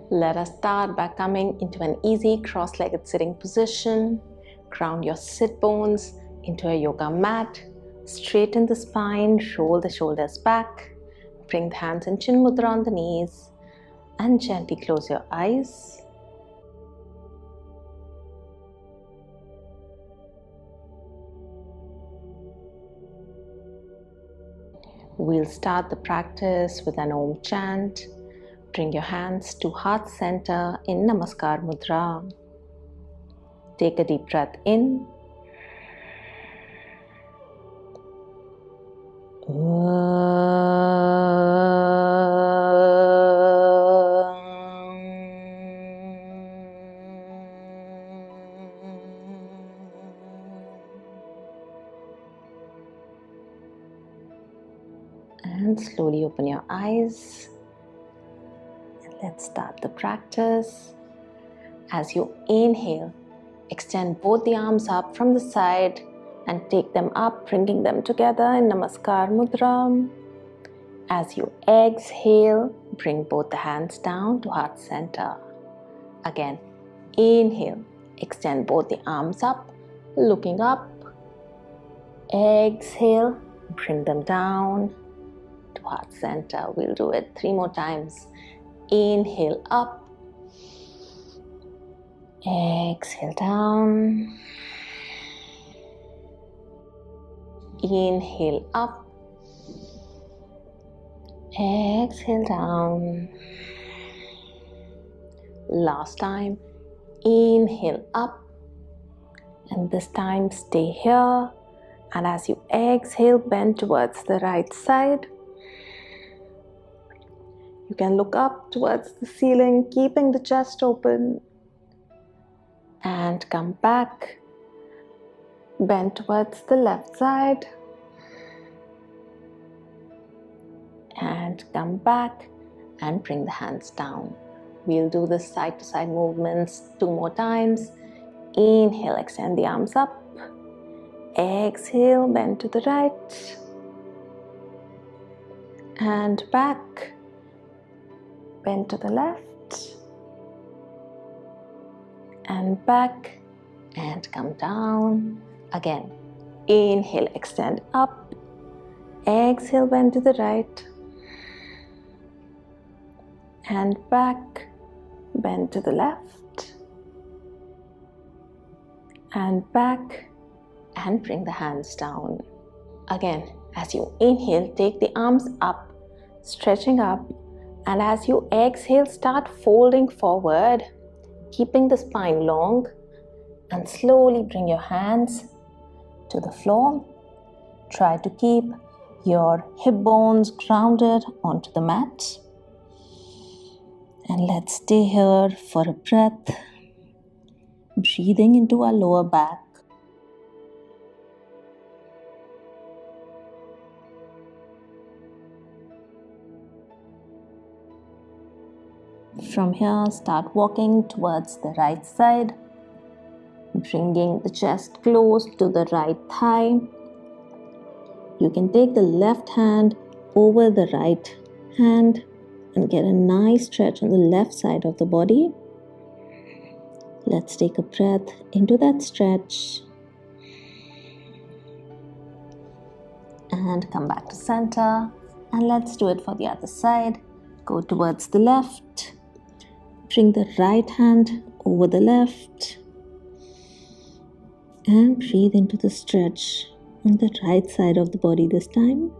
Let us start by coming into an easy cross-legged sitting position. Ground your sit bones into a yoga mat. Straighten the spine, roll the shoulders back. Bring the hands in chin mudra on the knees and gently close your eyes. We'll start the practice with an Om chant. Bring your hands to heart center in Namaskar mudra. Take a deep breath in. And slowly open your eyes. And let's start the practice. As you inhale, extend both the arms up from the side and take them up, bringing them together in Namaskar mudra. As you exhale, bring both the hands down to heart center. Again, inhale, extend both the arms up, looking up. Exhale, bring them down to heart center. We'll do it 3 more times. Inhale up. Exhale down. Inhale up. Exhale down. Last time. Inhale up. And this time stay here. And as you exhale, bend towards the right side. You can look up towards the ceiling, keeping the chest open. And come back. Bend towards the left side. And come back and bring the hands down. We'll do the side to side movements 2 more times. Inhale, extend the arms up. Exhale, bend to the right. And back. Bend to the left. And back. And come down. Again. Inhale, extend up. Exhale, bend to the right. And back, bend to the left, and back, and bring the hands down. Again, as you inhale, take the arms up, stretching up, and as you exhale, start folding forward, keeping the spine long, and slowly bring your hands to the floor. Try to keep your hip bones grounded onto the mat. And let's stay here for a breath, breathing into our lower back. From here, start walking towards the right side, bringing the chest close to the right thigh. You can take the left hand over the right hand and get a nice stretch on the left side of the body. Let's take a breath into that stretch. And come back to center. And let's do it for the other side. Go towards the left. Bring the right hand over the left. And breathe into the stretch on the right side of the body this time.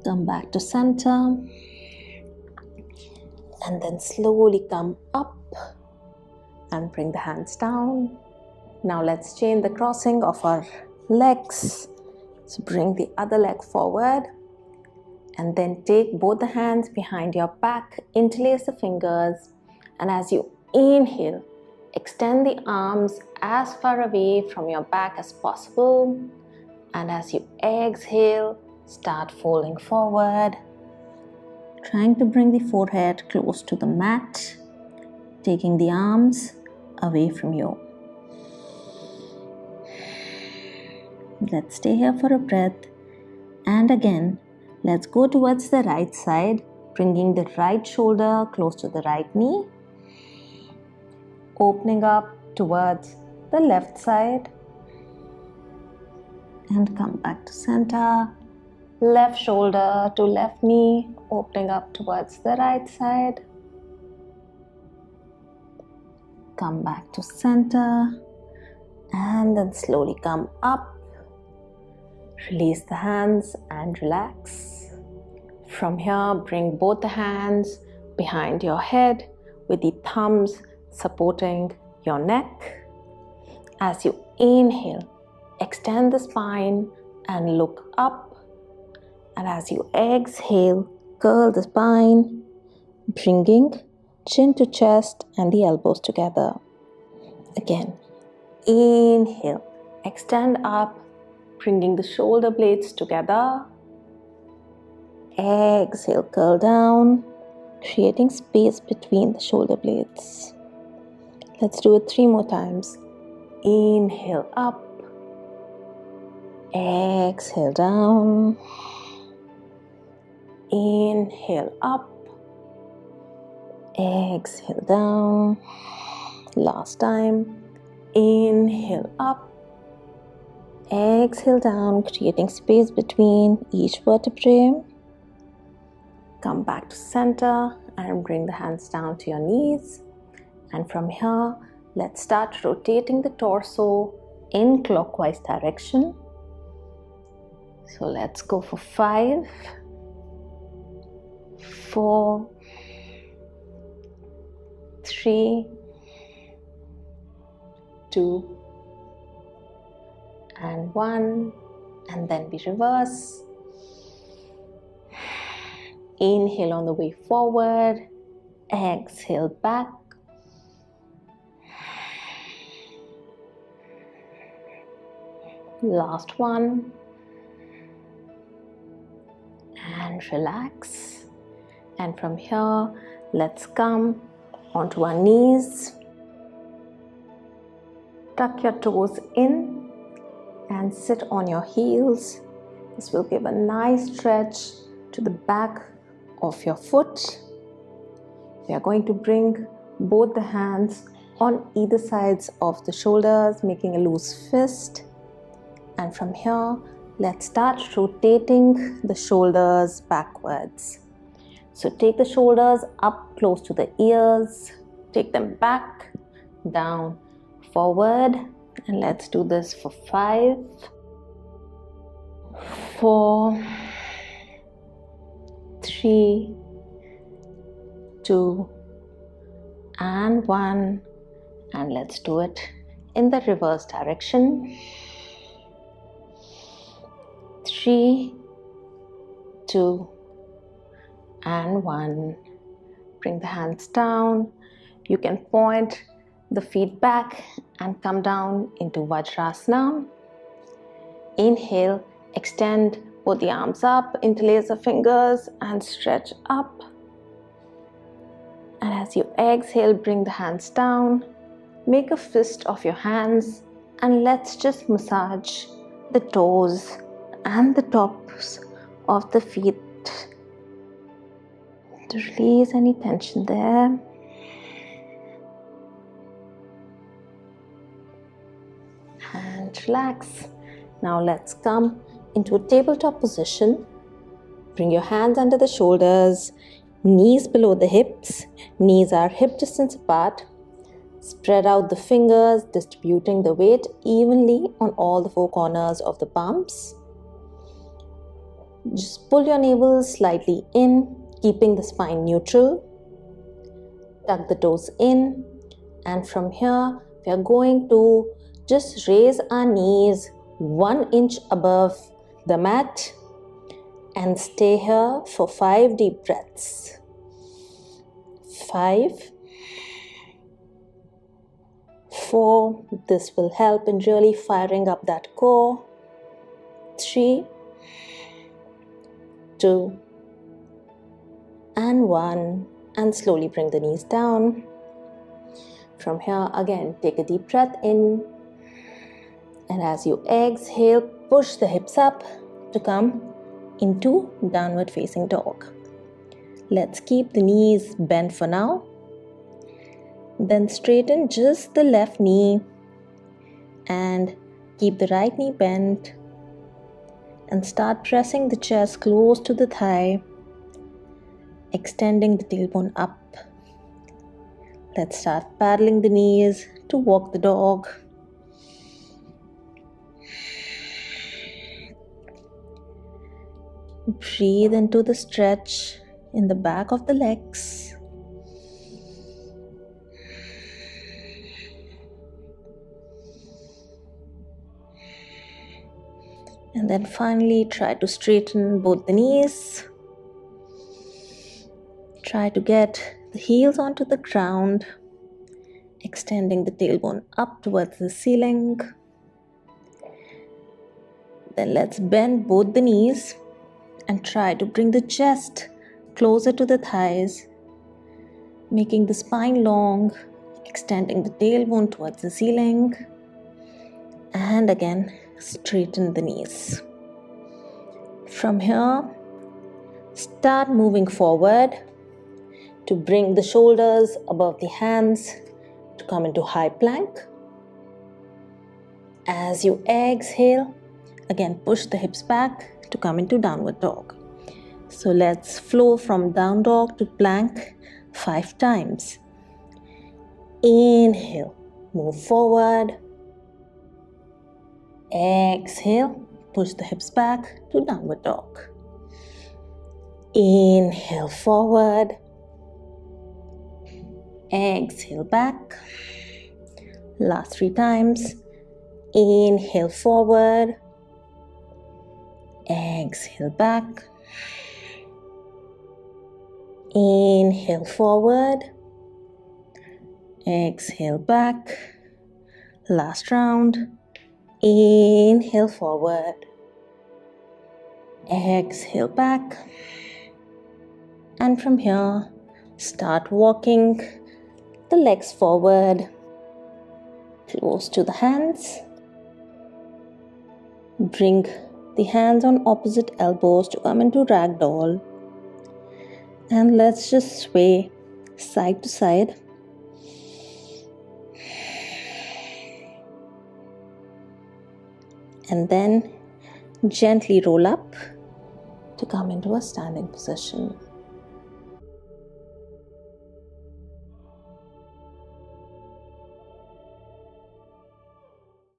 Come back to center and then slowly come up and bring the hands down. Now let's chain the crossing of our legs. So bring the other leg forward and then take both the hands behind your back, interlace the fingers, and as you inhale, extend the arms as far away from your back as possible, and as you exhale, start folding forward, trying to bring the forehead close to the mat, taking the arms away from you. Let's stay here for a breath, and again, Let's go towards the right side, bringing the right shoulder close to the right knee. Opening up towards the left side. And come back to center. Left shoulder to left knee, opening up towards the right side. Come back to center. And then slowly come up. Release the hands and relax. From here, bring both the hands behind your head with the thumbs supporting your neck. As you inhale, extend the spine and look up. And as you exhale, curl the spine, bringing chin to chest and the elbows together. Again, inhale, extend up, bringing the shoulder blades together. Exhale, curl down, creating space between the shoulder blades. Let's do it 3 more times. Inhale up, exhale down, inhale up, exhale down. Last time. Inhale up, exhale down, creating space between each vertebrae. Come back to center and bring the hands down to your knees. And from here, let's start rotating the torso in clockwise direction. So let's go for 5, 4, 3, 2, and 1. And then we reverse. Inhale on the way forward. Exhale back. Last one. And relax. And from here, let's come onto our knees. Tuck your toes in and sit on your heels. This will give a nice stretch to the back of your foot. We are going to bring both the hands on either sides of the shoulders, making a loose fist. And from here, let's start rotating the shoulders backwards. So take the shoulders up close to the ears, take them back, down, forward. And let's do this for 5, 4, 3, 2, and 1. And let's do it in the reverse direction. 3, 2, and 1. Bring the hands down. You can point the feet back and come down into Vajrasana. Inhale, extend both the arms up, interlace the fingers and stretch up. And as you exhale, bring the hands down. Make a fist of your hands and let's just massage the toes and the tops of the feet to release any tension there. And relax. Now let's come into a tabletop position. Bring your hands under the shoulders, knees below the hips. Knees are hip distance apart. Spread out the fingers, distributing the weight evenly on all the 4 corners of the palms. Just pull your navel slightly in, keeping the spine neutral. Tuck the toes in. And from here, we are going to just raise our knees 1 inch above the mat and stay here for 5 deep breaths. 5, 4, this will help in really firing up that core. 3, 2, and 1. And slowly bring the knees down. From here, again, take a deep breath in. And as you exhale, push the hips up to come into downward facing dog. Let's keep the knees bent for now. Then straighten just the left knee and keep the right knee bent and start pressing the chest close to the thigh, extending the tailbone up. Let's start paddling the knees to walk the dog. Breathe into the stretch in the back of the legs. And then finally try to straighten both the knees. Try to get the heels onto the ground, extending the tailbone up towards the ceiling. Then let's bend both the knees and try to bring the chest closer to the thighs, making the spine long, extending the tailbone towards the ceiling. And again, straighten the knees. From here, start moving forward to bring the shoulders above the hands to come into high plank. As you exhale, again push the hips back to come into downward dog. So let's flow from down dog to plank 5 times. Inhale, move forward. Exhale, push the hips back to downward dog. Inhale forward. Exhale back. Last 3 times. Inhale forward. Exhale back. Inhale forward. Exhale back. Last round. Inhale forward. Exhale back. And from here, start walking the legs forward, close to the hands. Bring the hands on opposite elbows to come into ragdoll. And let's just sway side to side. And then gently roll up to come into a standing position.